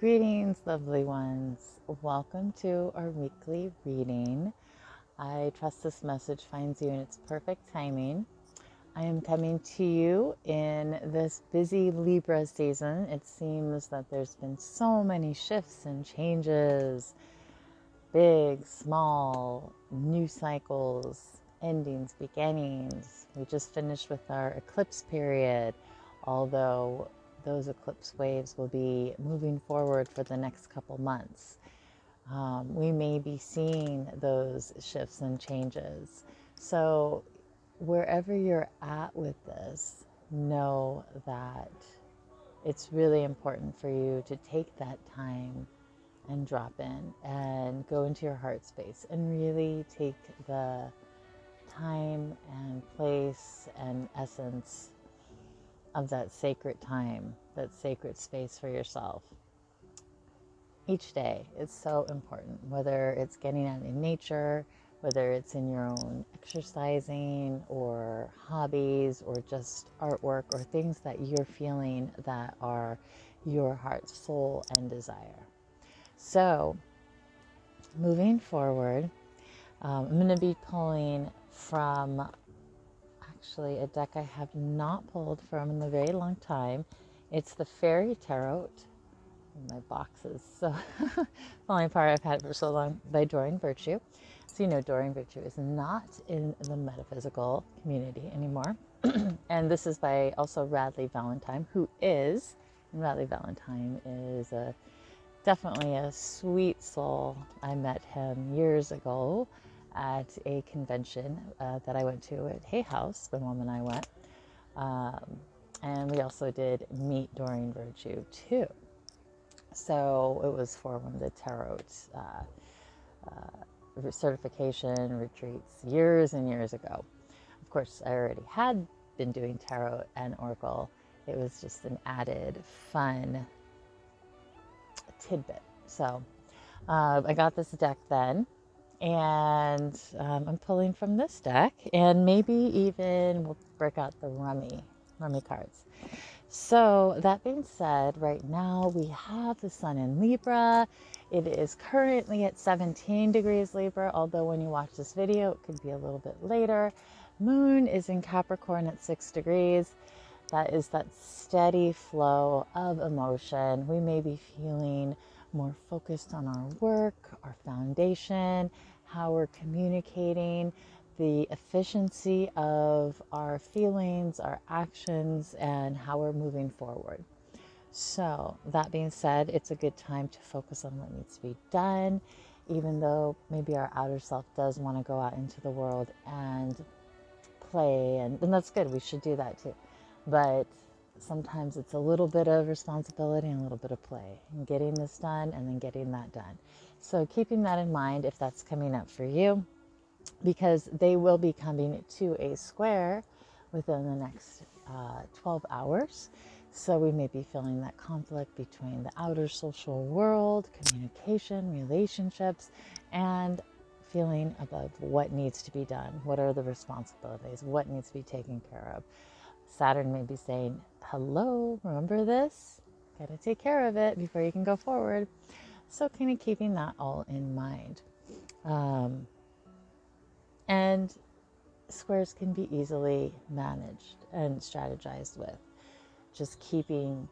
Greetings, lovely ones. Welcome to our weekly reading. I trust this message finds you in its perfect timing. I am coming to you in this busy Libra season. It seems that there's been so many shifts and changes, big, small, new cycles, endings, beginnings. We just finished with our eclipse period, although those eclipse waves will be moving forward for the next couple months. We may be seeing those shifts and changes. So wherever you're at with this, know that it's really important for you to take that time and drop in and go into your heart space and really take the time and place and essence of that sacred time, that sacred space for yourself. Each day is so important, whether it's getting out in nature, whether it's in your own exercising or hobbies or just artwork or things that you're feeling that are your heart's soul and desire. So moving forward, I'm going to be pulling from actually a deck I have not pulled from in a very long time. It's the Fairy Tarot. My box is so falling apart. I've had it for so long, by Doreen Virtue. So you know Doreen Virtue is not in the metaphysical community anymore. And this is by also Radley Valentine, who is, and Radley Valentine is definitely a sweet soul. I met him years ago at a convention that I went to at Hay House. My mom and I went. And we also did meet Doreen Virtue too. So it was for one of the tarot certification retreats years and years ago. Of course, I already had been doing tarot and oracle. It was just an added fun tidbit. So I got this deck then, and I'm pulling from this deck, and maybe even we'll break out the Rumi cards. So that being said, right now we have the sun in Libra. It is currently at 17 degrees Libra, although when you watch this video, it could be a little bit later. Moon is in Capricorn at 6 degrees. That is that steady flow of emotion. We may be feeling more focused on our work, our foundation, how we're communicating, the efficiency of our feelings, our actions, and how we're moving forward. So that being said, it's a good time to focus on what needs to be done, even though maybe our outer self does want to go out into the world and play, and that's good. We should do that too. But sometimes it's a little bit of responsibility and a little bit of play, and getting this done and then getting that done. So keeping that in mind if that's coming up for you, because they will be coming to a square within the next 12 hours. So we may be feeling that conflict between the outer social world, communication, relationships, and feeling above what needs to be done. What are the responsibilities? What needs to be taken care of? Saturn may be saying, hello, remember this? Gotta take care of it before you can go forward. So kind of keeping that all in mind. And squares can be easily managed and strategized with. Just keeping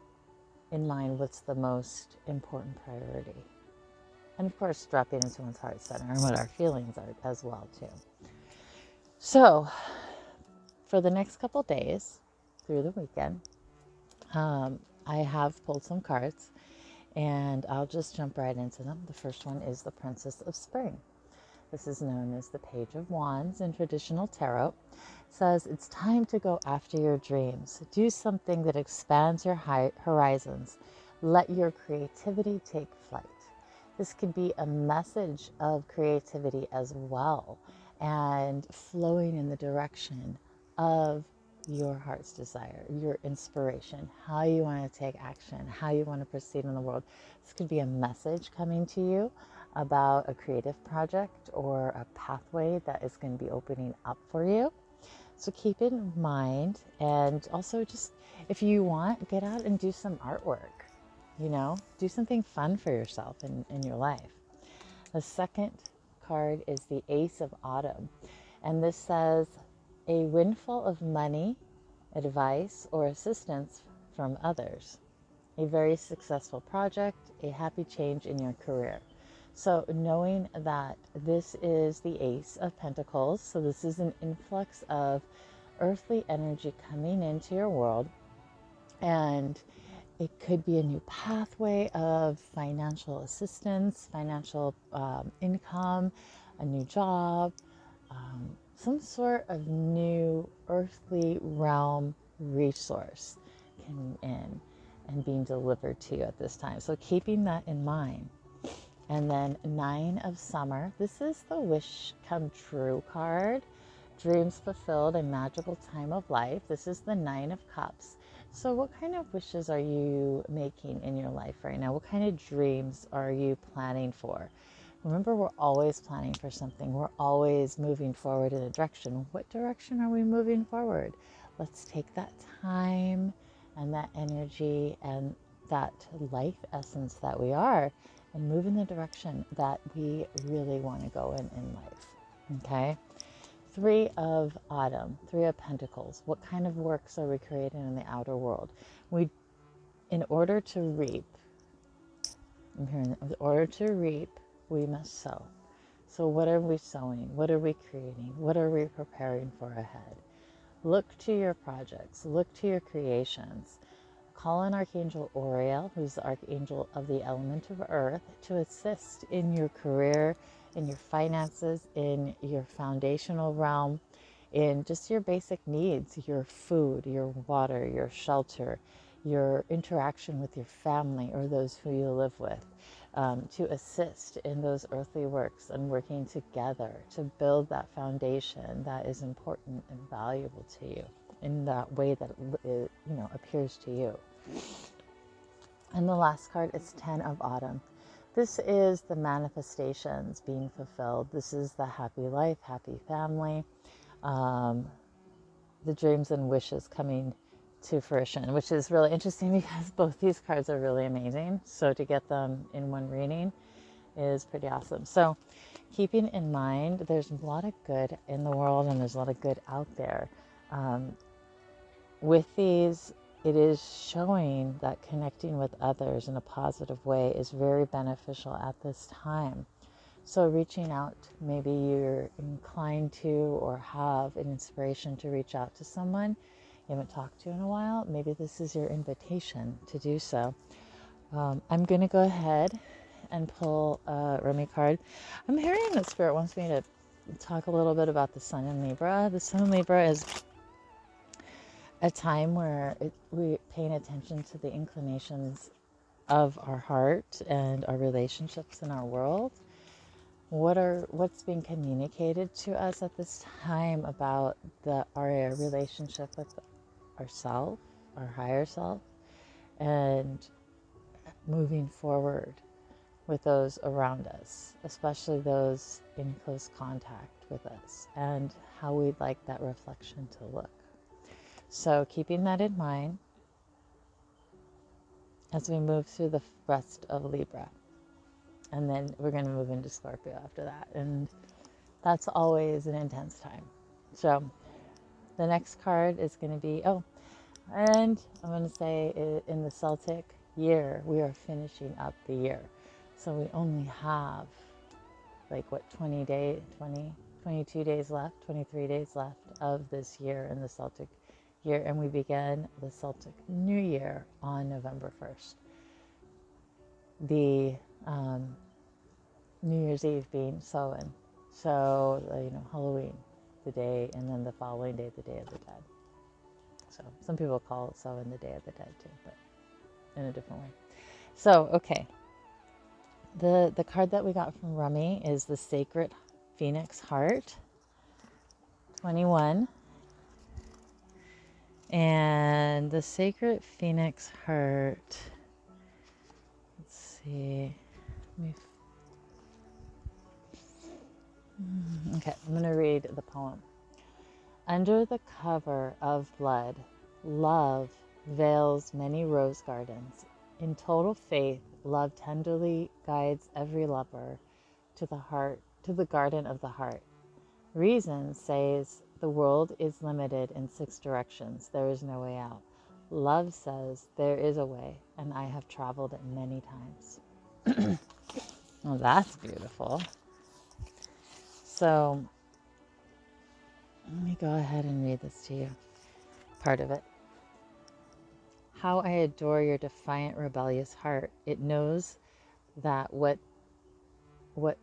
in mind what's the most important priority. And of course, dropping into one's heart center and what our feelings are as well too. So for the next couple days through the weekend, I have pulled some cards and I'll just jump right into them. The first one is the Princess of Spring. This is known as the Page of Wands in traditional tarot. It says it's time to go after your dreams. Do something that expands your horizons. Let your creativity take flight. This could be a message of creativity as well, and flowing in the direction of your heart's desire, your inspiration, how you want to take action, how you want to proceed in the world. This could be a message coming to you about a creative project or a pathway that is going to be opening up for you. So keep it in mind, and also just if you want, get out and do some artwork. do something fun for yourself in your life. The second card is the Ace of Autumn. And this says a windfall of money, advice, or assistance from others. A very successful project, a happy change in your career. So knowing that this is the Ace of Pentacles, so this is an influx of earthly energy coming into your world, and it could be a new pathway of financial assistance, financial income, a new job, some sort of new earthly realm resource coming in and being delivered to you at this time. So keeping that in mind. And then 9 of Summer. This is the wish come true card. Dreams fulfilled, a magical time of life. This is the 9 of Cups. So what kind of wishes are you making in your life right now? What kind of dreams are you planning for? Remember, we're always planning for something. We're always moving forward in a direction. What direction are we moving forward? Let's take that time and that energy and that life essence that we are and move in the direction that we really want to go in life. Okay? 3 of Autumn, 3 of Pentacles. What kind of works are we creating in the outer world? In order to reap, we must sow. So what are we sowing? What are we creating? What are we preparing for ahead? Look to your projects. Look to your creations. Call on Archangel Uriel, who's the Archangel of the element of Earth, to assist in your career, in your finances, in your foundational realm, in just your basic needs, your food, your water, your shelter, your interaction with your family or those who you live with, to assist in those earthly works and working together to build that foundation that is important and valuable to you in that way that it appears to you. And the last card is 10 of Autumn. This is the manifestations being fulfilled. This is the happy life, happy family, the dreams and wishes coming to fruition, which is really interesting because both these cards are really amazing. So to get them in one reading is pretty awesome. So keeping in mind, there's a lot of good in the world and there's a lot of good out there. With these, it is showing that connecting with others in a positive way is very beneficial at this time. So reaching out, maybe you're inclined to or have an inspiration to reach out to someone you haven't talked to in a while. Maybe this is your invitation to do so. I'm going to go ahead and pull a Rumi card. I'm hearing that Spirit wants me to talk a little bit about the Sun in Libra. The Sun in Libra is a time where we're paying attention to the inclinations of our heart and our relationships in our world. What's being communicated to us at this time about our relationship with ourself, our higher self, and moving forward with those around us, especially those in close contact with us, and how we'd like that reflection to look. So keeping that in mind as we move through the rest of Libra. And then we're going to move into Scorpio after that. And that's always an intense time. So the next card is going to be, and I'm going to say in the Celtic year, we are finishing up the year. So we only have 22 days left, 23 days left of this year in the Celtic year. And we begin the Celtic New Year on November 1st. The New Year's Eve being Samhain. So, Halloween, the day, and then the following day, the Day of the Dead. So some people call it Samhain the Day of the Dead too, but in a different way. So, okay. The card that we got from Rumi is the Sacred Phoenix Heart, 21. And the Sacred Phoenix Heart, let's see, okay, I'm going to read the poem. Under the cover of blood, love veils many rose gardens. In total faith, love tenderly guides every lover to the heart, to the garden of the heart. Reason says the world is limited in 6 directions. There is no way out. Love says there is a way, and I have traveled it many times. Well, that's beautiful. So let me go ahead and read this to you. Part of it. How I adore your defiant, rebellious heart. It knows that what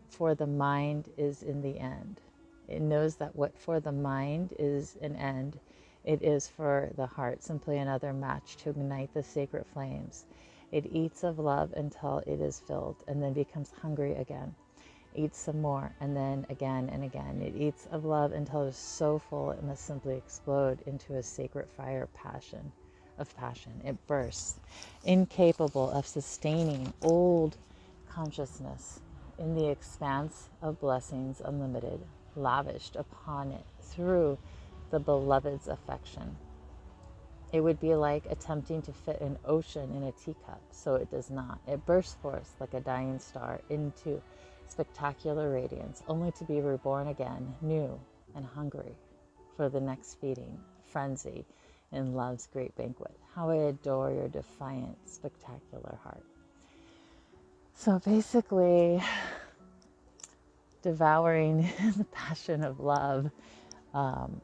for the mind is in the end. It knows that what for the mind is an end, it is for the heart simply another match to ignite the sacred flames. It eats of love until it is filled and then becomes hungry again. Eats some more and then again and again. It eats of love until it is so full it must simply explode into a sacred fire of passion. It bursts, incapable of sustaining old consciousness in the expanse of blessings unlimited, lavished upon it through the beloved's affection. It would be like attempting to fit an ocean in a teacup, so it does not. It bursts forth like a dying star into spectacular radiance, only to be reborn again, new and hungry for the next feeding, frenzy in love's great banquet. How I adore your defiant, spectacular heart. So basically, devouring the passion of love, I'm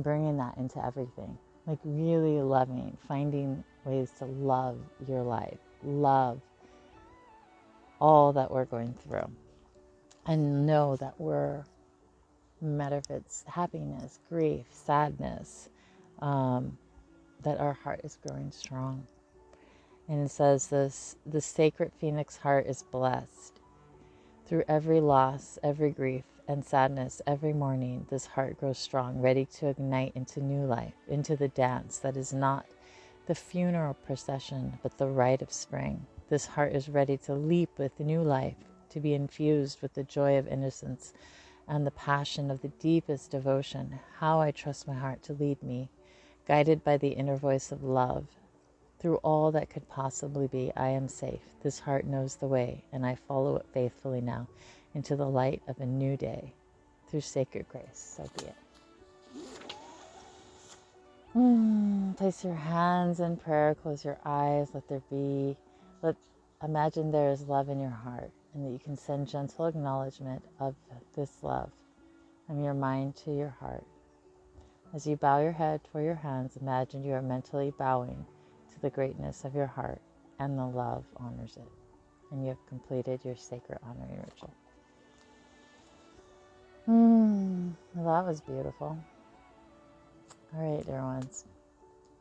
bringing that into everything. Like really loving, finding ways to love your life, love all that we're going through, and know that no matter if it's happiness, grief, sadness, that our heart is growing strong. And it says this, the sacred phoenix heart is blessed. Through every loss, every grief, and sadness, every morning, this heart grows strong, ready to ignite into new life, into the dance that is not the funeral procession, but the rite of spring. This heart is ready to leap with new life, to be infused with the joy of innocence and the passion of the deepest devotion. How I trust my heart to lead me, guided by the inner voice of love. Through all that could possibly be, I am safe. This heart knows the way, and I follow it faithfully now into the light of a new day. Through sacred grace, so be it. Place your hands in prayer, close your eyes, let there be. Imagine there is love in your heart, and that you can send gentle acknowledgement of this love from your mind to your heart. As you bow your head toward your hands, imagine you are mentally bowing to the greatness of your heart, and the love honors it. And you have completed your sacred honoring ritual. Well, that was beautiful. All right, dear ones.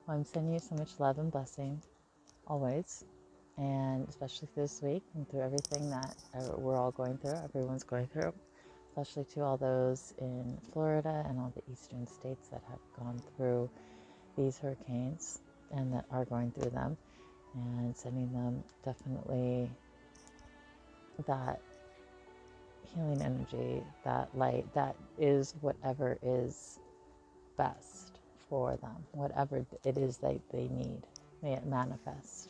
Well, I'm sending you so much love and blessing, always, and especially this week and through everything that we're all going through, everyone's going through, especially to all those in Florida and all the eastern states that have gone through these hurricanes and that are going through them, and sending them definitely that healing energy, that light, that is whatever is best for them, whatever it is that they need. May it manifest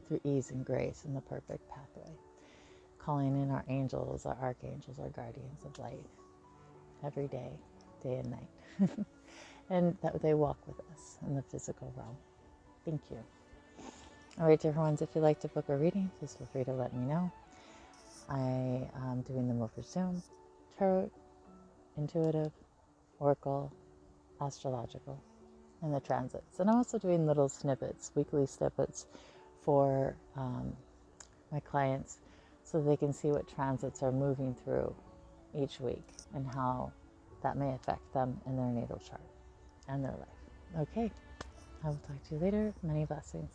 through ease and grace in the perfect pathway. Calling in our angels, our archangels, our guardians of light every day, day and night. And that they walk with us in the physical realm. Thank you. All right, dear ones, if you'd like to book a reading, please feel free to let me know. I am doing them over Zoom, tarot, intuitive, oracle, astrological, and the transits. And I'm also doing little snippets, weekly snippets for my clients so they can see what transits are moving through each week and how that may affect them in their natal chart and their life. Okay, I will talk to you later. Many blessings.